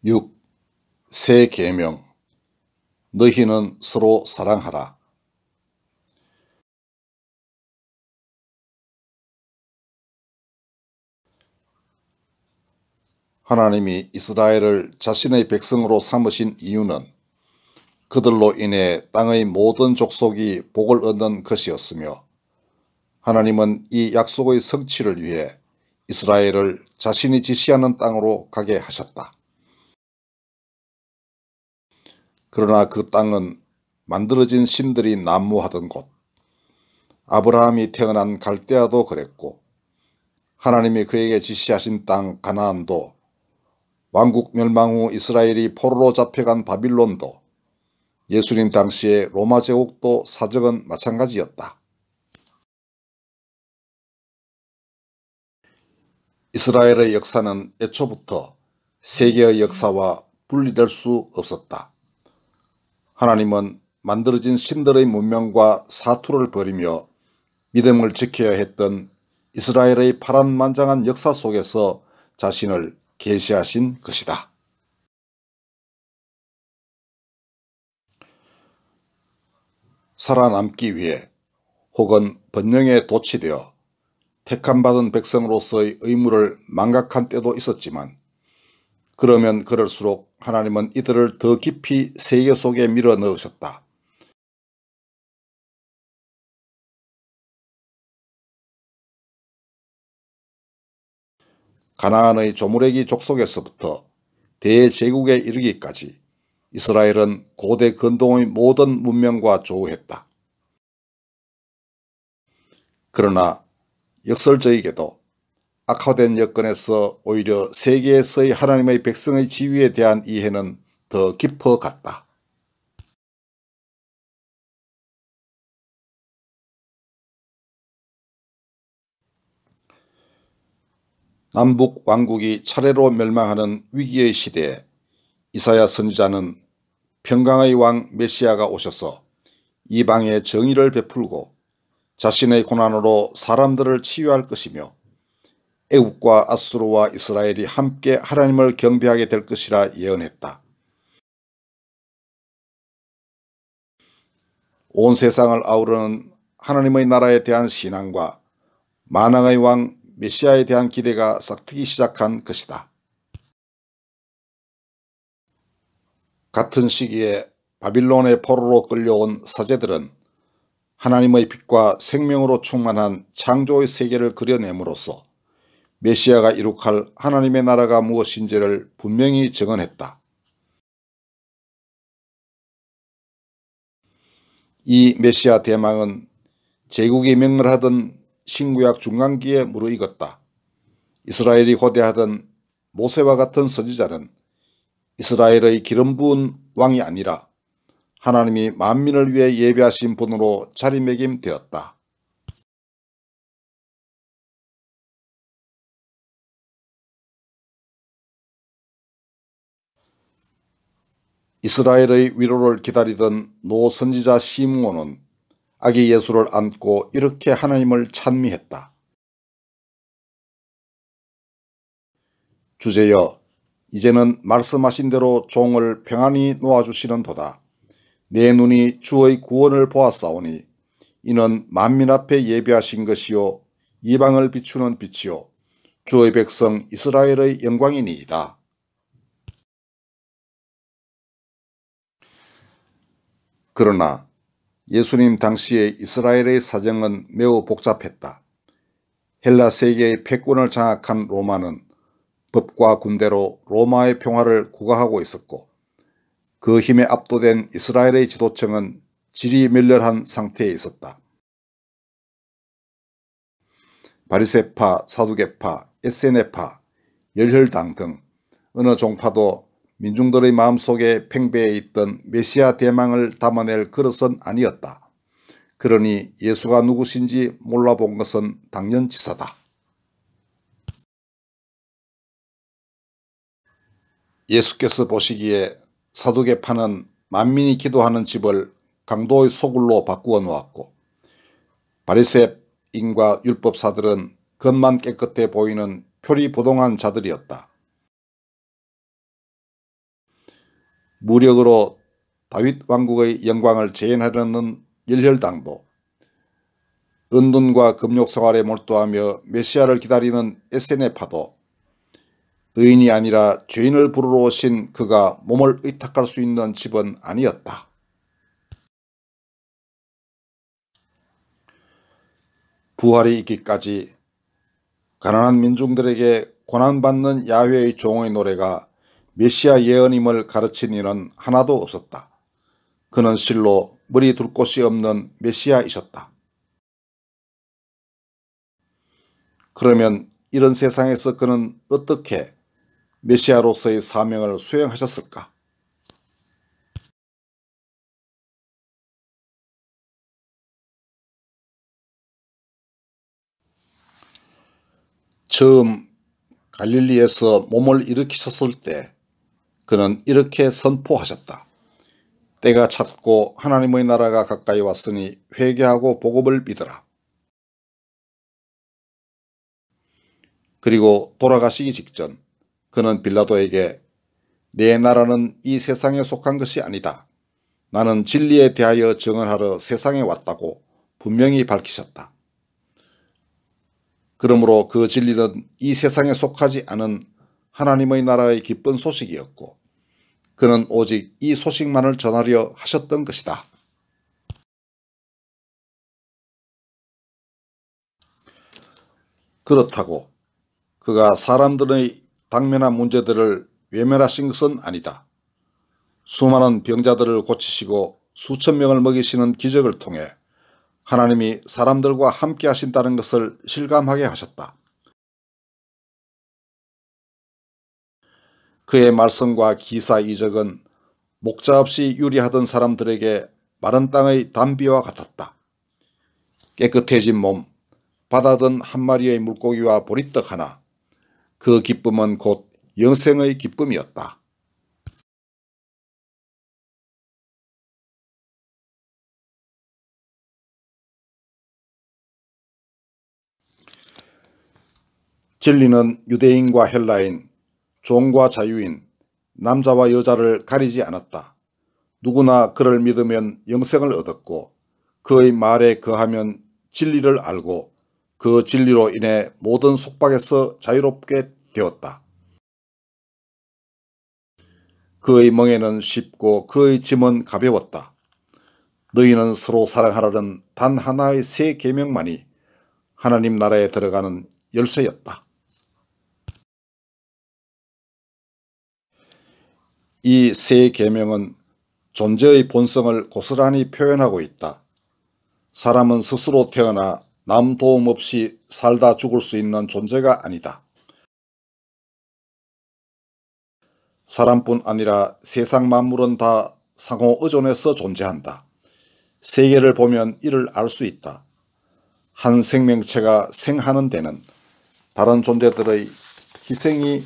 6. 새 계명. 너희는 서로 사랑하라. 하나님이 이스라엘을 자신의 백성으로 삼으신 이유는 그들로 인해 땅의 모든 족속이 복을 얻는 것이었으며, 하나님은 이 약속의 성취를 위해 이스라엘을 자신이 지시하는 땅으로 가게 하셨다. 그러나 그 땅은 만들어진 신들이 난무하던 곳, 아브라함이 태어난 갈대아도 그랬고, 하나님이 그에게 지시하신 땅 가나안도, 왕국 멸망 후 이스라엘이 포로로 잡혀간 바빌론도, 예수님 당시의 로마 제국도 사정은 마찬가지였다. 이스라엘의 역사는 애초부터 세계의 역사와 분리될 수 없었다. 하나님은 만들어진 신들의 문명과 사투를 버리며 믿음을 지켜야 했던 이스라엘의 파란만장한 역사 속에서 자신을 계시하신 것이다. 살아남기 위해 혹은 번영에 도취되어 택함받은 백성으로서의 의무를 망각한 때도 있었지만, 그러면 그럴수록 하나님은 이들을 더 깊이 세계 속에 밀어 넣으셨다. 가나안의 조무래기 족속에서부터 대제국에 이르기까지 이스라엘은 고대 근동의 모든 문명과 조우했다. 그러나 역설적이게도 악화된 여건에서 오히려 세계에서의 하나님의 백성의 지위에 대한 이해는 더 깊어갔다. 남북 왕국이 차례로 멸망하는 위기의 시대에 이사야 선지자는 평강의 왕 메시아가 오셔서 이방에 정의를 베풀고 자신의 고난으로 사람들을 치유할 것이며, 애국과 아수르와 이스라엘이 함께 하나님을 경배하게 될 것이라 예언했다. 온 세상을 아우르는 하나님의 나라에 대한 신앙과 만왕의 왕 메시아에 대한 기대가 싹트기 시작한 것이다. 같은 시기에 바빌론의 포로로 끌려온 사제들은 하나님의 빛과 생명으로 충만한 창조의 세계를 그려냄으로써 메시아가 이룩할 하나님의 나라가 무엇인지를 분명히 증언했다. 이 메시아 대망은 제국이 맹렬하던 신구약 중간기에 무르익었다. 이스라엘이 고대하던 모세와 같은 선지자는 이스라엘의 기름 부은 왕이 아니라 하나님이 만민을 위해 예비하신 분으로 자리매김되었다. 이스라엘의 위로를 기다리던 노 선지자 시므온은 아기 예수를 안고 이렇게 하나님을 찬미했다. 주제여, 이제는 말씀하신 대로 종을 평안히 놓아주시는도다. 내 눈이 주의 구원을 보았사오니 이는 만민 앞에 예비하신 것이요 이방을 비추는 빛이요 주의 백성 이스라엘의 영광이니이다. 그러나 예수님 당시의 이스라엘의 사정은 매우 복잡했다. 헬라 세계의 패권을 장악한 로마는 법과 군대로 로마의 평화를 구가하고 있었고, 그 힘에 압도된 이스라엘의 지도층은 질이 멸렬한 상태에 있었다. 바리새파, 사두개파, 에세네파, 열혈당 등 어느 종파도 민중들의 마음속에 팽배해 있던 메시아 대망을 담아낼 그릇은 아니었다. 그러니 예수가 누구신지 몰라본 것은 당연지사다. 예수께서 보시기에 사두개파는 만민이 기도하는 집을 강도의 소굴로 바꾸어 놓았고, 바리새인과 율법사들은 겉만 깨끗해 보이는 표리부동한 자들이었다. 무력으로 다윗 왕국의 영광을 재현하려는 열혈당도, 은둔과 금욕생활에 몰두하며 메시아를 기다리는 에세네파도 의인이 아니라 죄인을 부르러 오신 그가 몸을 의탁할 수 있는 집은 아니었다. 부활이 있기까지 가난한 민중들에게 고난받는 야훼의 종의 노래가 메시아 예언임을 가르친 이는 하나도 없었다. 그는 실로 머리 둘 곳이 없는 메시아이셨다. 그러면 이런 세상에서 그는 어떻게 메시아로서의 사명을 수행하셨을까? 처음 갈릴리에서 몸을 일으키셨을 때 그는 이렇게 선포하셨다. 때가 찼고 하나님의 나라가 가까이 왔으니 회개하고 복음을 믿으라. 그리고 돌아가시기 직전 그는 빌라도에게 내 나라는 이 세상에 속한 것이 아니다. 나는 진리에 대하여 증언하러 세상에 왔다고 분명히 밝히셨다. 그러므로 그 진리는 이 세상에 속하지 않은 하나님의 나라의 기쁜 소식이었고 그는 오직 이 소식만을 전하려 하셨던 것이다. 그렇다고 그가 사람들의 당면한 문제들을 외면하신 것은 아니다. 수많은 병자들을 고치시고 수천 명을 먹이시는 기적을 통해 하나님이 사람들과 함께 하신다는 것을 실감하게 하셨다. 그의 말씀과 기사 이적은 목자 없이 유리하던 사람들에게 마른 땅의 단비와 같았다. 깨끗해진 몸, 받아든 한 마리의 물고기와 보리떡 하나, 그 기쁨은 곧 영생의 기쁨이었다. 진리는 유대인과 헬라인, 종과 자유인, 남자와 여자를 가리지 않았다. 누구나 그를 믿으면 영생을 얻었고 그의 말에 거하면 진리를 알고 그 진리로 인해 모든 속박에서 자유롭게 되었다. 그의 멍에는 쉽고 그의 짐은 가벼웠다. 너희는 서로 사랑하라는 단 하나의 새 계명만이 하나님 나라에 들어가는 열쇠였다. 이 새 계명은 존재의 본성을 고스란히 표현하고 있다. 사람은 스스로 태어나 남 도움 없이 살다 죽을 수 있는 존재가 아니다. 사람뿐 아니라 세상 만물은 다 상호 의존해서 존재한다. 세계를 보면 이를 알 수 있다. 한 생명체가 생하는 데는 다른 존재들의 희생이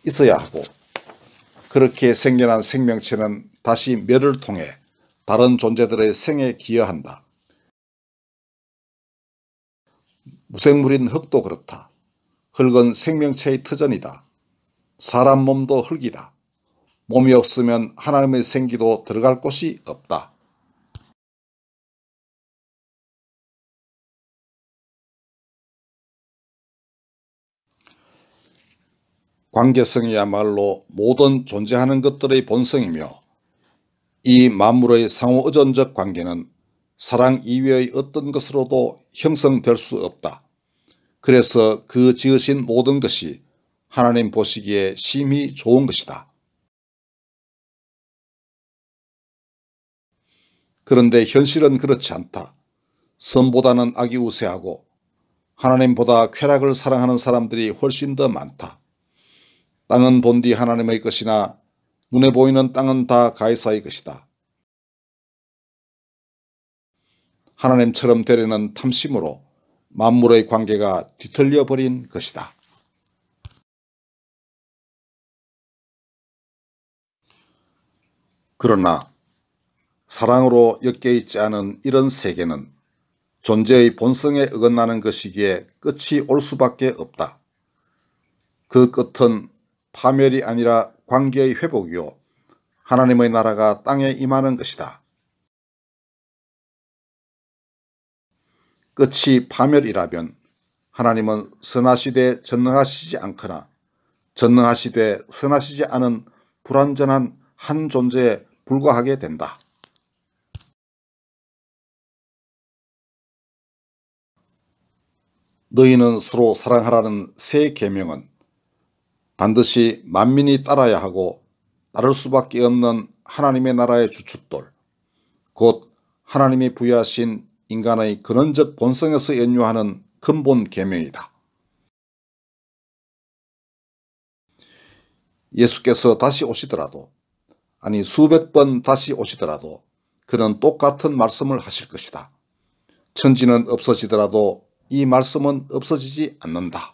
있어야 하고 그렇게 생겨난 생명체는 다시 멸을 통해 다른 존재들의 생에 기여한다. 무생물인 흙도 그렇다. 흙은 생명체의 터전이다. 사람 몸도 흙이다. 몸이 없으면 하나님의 생기도 들어갈 곳이 없다. 관계성이야말로 모든 존재하는 것들의 본성이며 이 만물의 상호의존적 관계는 사랑 이외의 어떤 것으로도 형성될 수 없다. 그래서 그 지으신 모든 것이 하나님 보시기에 심히 좋은 것이다. 그런데 현실은 그렇지 않다. 선보다는 악이 우세하고 하나님보다 쾌락을 사랑하는 사람들이 훨씬 더 많다. 땅은 본디 하나님의 것이나 눈에 보이는 땅은 다 가이사의 것이다. 하나님처럼 되려는 탐심으로 만물의 관계가 뒤틀려 버린 것이다. 그러나 사랑으로 엮여있지 않은 이런 세계는 존재의 본성에 어긋나는 것이기에 끝이 올 수밖에 없다. 그 끝은 파멸이 아니라 관계의 회복이요 하나님의 나라가 땅에 임하는 것이다. 끝이 파멸이라면 하나님은 선하시되 전능하시지 않거나 전능하시되 선하시지 않은 불완전한 한 존재에 불과하게 된다. 너희는 서로 사랑하라는 새 계명은 반드시 만민이 따라야 하고 따를 수밖에 없는 하나님의 나라의 주춧돌, 곧 하나님이 부여하신 인간의 근원적 본성에서 연유하는 근본 계명이다. 예수께서 다시 오시더라도, 아니 수백 번 다시 오시더라도 그는 똑같은 말씀을 하실 것이다. 천지는 없어지더라도 이 말씀은 없어지지 않는다.